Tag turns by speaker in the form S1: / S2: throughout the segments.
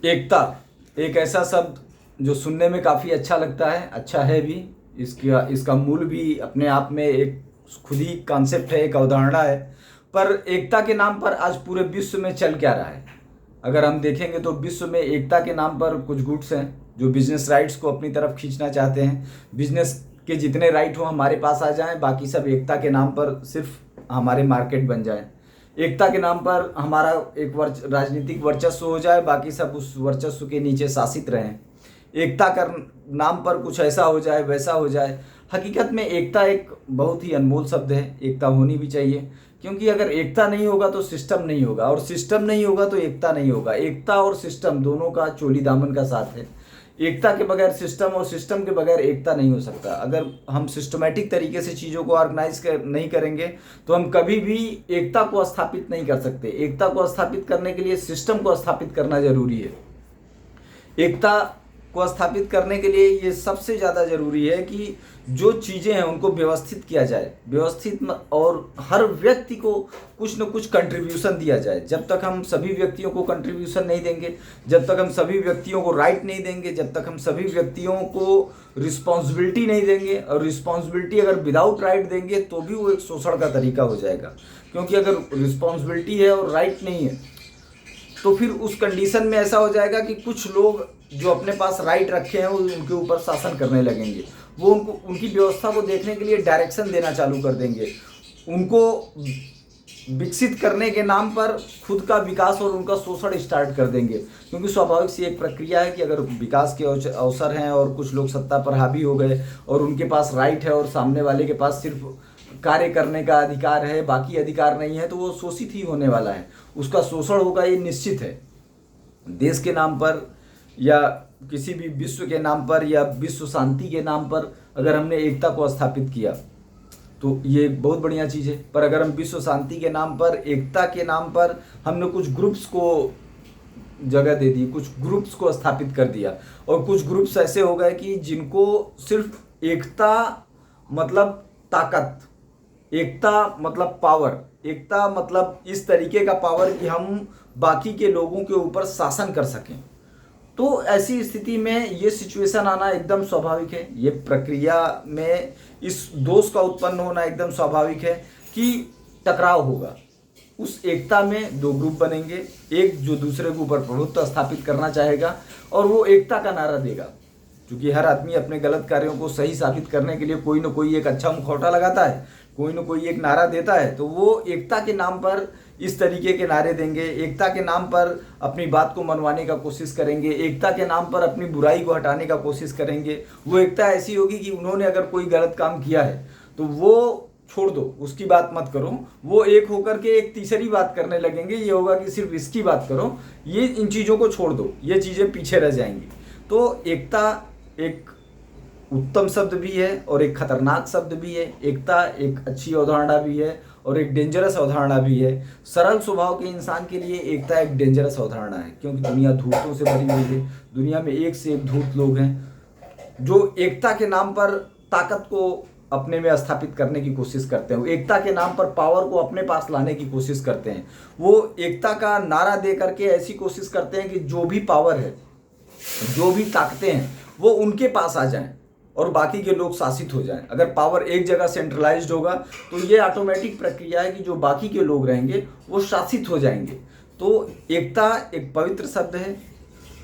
S1: एकता एक ऐसा शब्द जो सुनने में काफ़ी अच्छा लगता है, अच्छा है भी। इसका इसका मूल भी अपने आप में एक खुद ही कॉन्सेप्ट है, एक अवधारणा है। पर एकता के नाम पर आज पूरे विश्व में चल क्या रहा है? अगर हम देखेंगे तो विश्व में एकता के नाम पर कुछ गुट्स हैं जो बिजनेस राइट्स को अपनी तरफ खींचना चाहते हैं। बिजनेस के जितने राइट हो हमारे पास आ जाएं, बाकी सब एकता के नाम पर सिर्फ हमारे मार्केट बन जाएं। एकता के नाम पर हमारा एक राजनीतिक वर्चस्व हो जाए, बाकी सब उस वर्चस्व के नीचे शासित रहें। एकता कर नाम पर कुछ ऐसा हो जाए, वैसा हो जाए। हकीकत में एकता एक बहुत ही अनमोल शब्द है, एकता होनी भी चाहिए। क्योंकि अगर एकता नहीं होगा तो सिस्टम नहीं होगा, और सिस्टम नहीं होगा तो एकता नहीं होगा। एकता और सिस्टम दोनों का चोली दामन का साथ है। एकता के बगैर सिस्टम, और सिस्टम के बगैर एकता नहीं हो सकता। अगर हम सिस्टमेटिक तरीके से चीज़ों को ऑर्गेनाइज नहीं करेंगे तो हम कभी भी एकता को स्थापित नहीं कर सकते। एकता को स्थापित करने के लिए सिस्टम को स्थापित करना जरूरी है। एकता को स्थापित करने के लिए ये सबसे ज़्यादा ज़रूरी है कि जो चीज़ें हैं उनको व्यवस्थित किया जाए, और हर व्यक्ति को कुछ न कुछ कंट्रीब्यूशन दिया जाए। जब तक हम सभी व्यक्तियों को कंट्रीब्यूशन नहीं देंगे, जब तक हम सभी व्यक्तियों को राइट नहीं देंगे, जब तक हम सभी व्यक्तियों को रिस्पॉन्सिबिलिटी नहीं देंगे, और रिस्पॉन्सिबिलिटी अगर विदाउट राइट देंगे तो भी वो एक शोषण का तरीका हो जाएगा। क्योंकि अगर रिस्पॉन्सिबिलिटी है और राइट नहीं है तो फिर उस कंडीशन में ऐसा हो जाएगा कि कुछ लोग जो अपने पास राइट रखे हैं वो उनके ऊपर शासन करने लगेंगे। वो उनकी व्यवस्था को देखने के लिए डायरेक्शन देना चालू कर देंगे। उनको विकसित करने के नाम पर खुद का विकास और उनका शोषण स्टार्ट कर देंगे। क्योंकि स्वाभाविक सी एक प्रक्रिया है कि अगर विकास के अवसर हैं और कुछ लोग सत्ता पर हावी हो गए और उनके पास राइट है और सामने वाले के पास सिर्फ कार्य करने का अधिकार है, बाकी अधिकार नहीं है, तो वो शोषित ही होने वाला है। उसका शोषण होगा, ये निश्चित है। देश के नाम पर या किसी भी विश्व के नाम पर या विश्व शांति के नाम पर अगर हमने एकता को स्थापित किया तो ये बहुत बढ़िया चीज़ है। पर अगर हम विश्व शांति के नाम पर, एकता के नाम पर हमने कुछ ग्रुप्स को जगह दे दी, कुछ ग्रुप्स को स्थापित कर दिया, और कुछ ग्रुप्स ऐसे हो गए कि जिनको सिर्फ एकता मतलब ताकत, एकता मतलब पावर, एकता मतलब इस तरीके का पावर कि हम बाकी के लोगों के ऊपर शासन कर सकें। तो ऐसी स्थिति में ये सिचुएशन आना एकदम स्वाभाविक है। ये प्रक्रिया में इस दोष का उत्पन्न होना एकदम स्वाभाविक है कि टकराव होगा। उस एकता में दो ग्रुप बनेंगे, एक जो दूसरे के ऊपर प्रभुत्व स्थापित करना चाहेगा और वो एकता का नारा देगा। क्योंकि हर आदमी अपने गलत कार्यों को सही साबित करने के लिए कोई ना कोई एक अच्छा मुखौटा लगाता है, कोई ना कोई एक नारा देता है। तो वो एकता के नाम पर इस तरीके के नारे देंगे, एकता के नाम पर अपनी बात को मनवाने का कोशिश करेंगे, एकता के नाम पर अपनी बुराई को हटाने का कोशिश करेंगे। वो एकता ऐसी होगी कि उन्होंने अगर कोई गलत काम किया है तो वो छोड़ दो, उसकी बात मत करो। वो एक होकर के एक तीसरी बात करने लगेंगे, ये होगा कि सिर्फ इसकी बात करो, ये इन चीज़ों को छोड़ दो, ये चीज़ें पीछे रह जाएंगी। तो एकता एक उत्तम शब्द भी है और एक खतरनाक शब्द भी है। एकता एक अच्छी अवधारणा भी है और एक डेंजरस अवधारणा भी है। सरल स्वभाव के इंसान के लिए एकता एक डेंजरस अवधारणा है, क्योंकि दुनिया धूर्तों से भरी हुई है। दुनिया में एक से एक धूर्त लोग हैं जो एकता के नाम पर ताकत को अपने में स्थापित करने की कोशिश करते हैं। वो एकता के नाम पर पावर को अपने पास लाने की कोशिश करते हैं। वो एकता का नारा दे करके ऐसी कोशिश करते हैं कि जो भी पावर है, जो भी ताकतें हैं, वो उनके पास आ जाएं और बाकी के लोग शासित हो जाएं। अगर पावर एक जगह सेंट्रलाइज्ड होगा तो ये ऑटोमेटिक प्रक्रिया है कि जो बाकी के लोग रहेंगे वो शासित हो जाएंगे। तो एकता एक पवित्र शब्द है,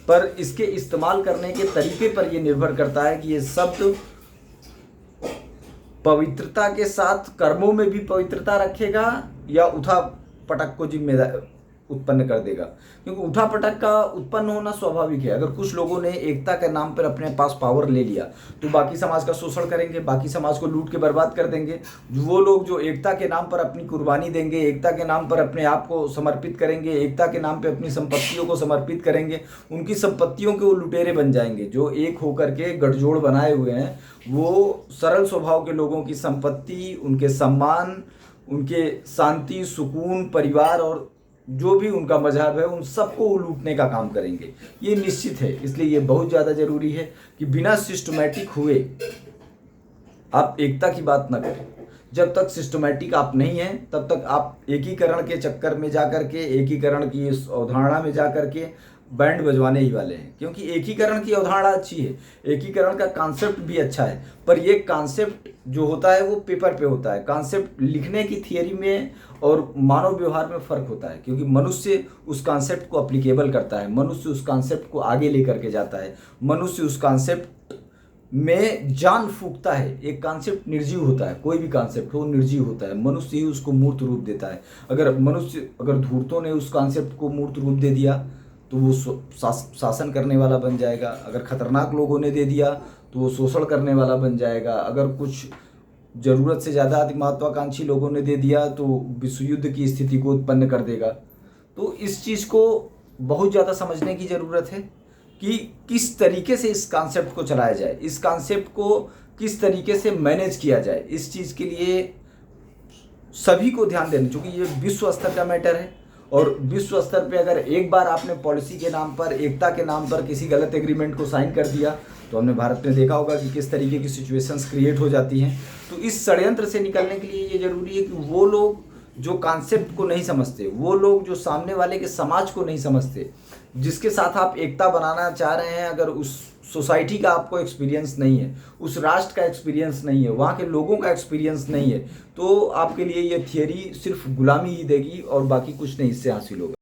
S1: पर इसके इस्तेमाल करने के तरीके पर यह निर्भर करता है कि ये शब्द पवित्रता के साथ कर्मों में भी पवित्रता रखेगा या उठा पटक को जिम्मेदार उत्पन्न कर देगा। क्योंकि उठा पटक का उत्पन्न होना स्वाभाविक है। अगर कुछ लोगों ने एकता के नाम पर अपने पास पावर ले लिया तो बाकी समाज का शोषण करेंगे, बाकी समाज को लूट के बर्बाद कर देंगे। वो लोग जो एकता के नाम पर अपनी कुर्बानी देंगे, एकता के नाम पर अपने आप को समर्पित करेंगे, एकता के नाम पर अपनी संपत्तियों को समर्पित करेंगे, उनकी संपत्तियों के वो लुटेरे बन जाएंगे। जो एक होकर के गठजोड़ बनाए हुए हैं वो सरल स्वभाव के लोगों की संपत्ति, उनके सम्मान, उनके शांति, सुकून, परिवार और जो भी उनका मजहब है उन सबको लूटने का काम करेंगे। ये निश्चित है। इसलिए ये बहुत ज़्यादा जरूरी है कि बिना सिस्टमैटिक हुए आप एकता की बात ना करें। जब तक सिस्टमैटिक आप नहीं हैं तब तक आप एकीकरण के चक्कर में जा कर के, एकीकरण की इस अवधारणा में जा कर के बैंड बजवाने ही वाले हैं, क्योंकि एकीकरण की अवधारणा अच्छी है, एकीकरण का कॉन्सेप्ट भी अच्छा है, पर ये कॉन्सेप्ट जो होता है वो पेपर पे होता है। कॉन्सेप्ट लिखने की थियरी में और मानव व्यवहार में फ़र्क होता है, क्योंकि मनुष्य उस कॉन्सेप्ट को अप्लीकेबल करता है, मनुष्य उस कॉन्सेप्ट को आगे लेकर के जाता है, मनुष्य उस कॉन्सेप्ट में जान फूकता है। एक कॉन्सेप्ट निर्जीव होता है, कोई भी कॉन्सेप्ट हो निर्जीव होता है, मनुष्य ही उसको मूर्त रूप देता है। अगर धूर्तों ने उस कॉन्सेप्ट को मूर्त रूप दे दिया तो वो शासन करने वाला बन जाएगा, अगर खतरनाक लोगों ने दे दिया तो वो शोषण करने वाला बन जाएगा, अगर कुछ ज़रूरत से ज़्यादा महत्वाकांक्षी लोगों ने दे दिया तो विश्व युद्ध की स्थिति को उत्पन्न कर देगा। तो इस चीज़ को बहुत ज़्यादा समझने की ज़रूरत है कि किस तरीके से इस कॉन्सेप्ट को चलाया जाए, इस कॉन्सेप्ट को किस तरीके से मैनेज किया जाए। इस चीज़ के लिए सभी को ध्यान देना, क्योंकि ये विश्व स्तर का मैटर है, और विश्व स्तर पे अगर एक बार आपने पॉलिसी के नाम पर, एकता के नाम पर किसी गलत एग्रीमेंट को साइन कर दिया तो हमने भारत में देखा होगा कि किस तरीके की सिचुएशंस क्रिएट हो जाती हैं। तो इस षड्यंत्र से निकलने के लिए ये ज़रूरी है कि वो लोग जो कॉन्सेप्ट को नहीं समझते, वो लोग जो सामने वाले के समाज को नहीं समझते, जिसके साथ आप एकता बनाना चाह रहे हैं, अगर उस सोसाइटी का आपको एक्सपीरियंस नहीं है, उस राष्ट्र का एक्सपीरियंस नहीं है, वहाँ के लोगों का एक्सपीरियंस नहीं है, तो आपके लिए ये थियरी सिर्फ गुलामी ही देगी और बाकी कुछ नहीं इससे हासिल होगा।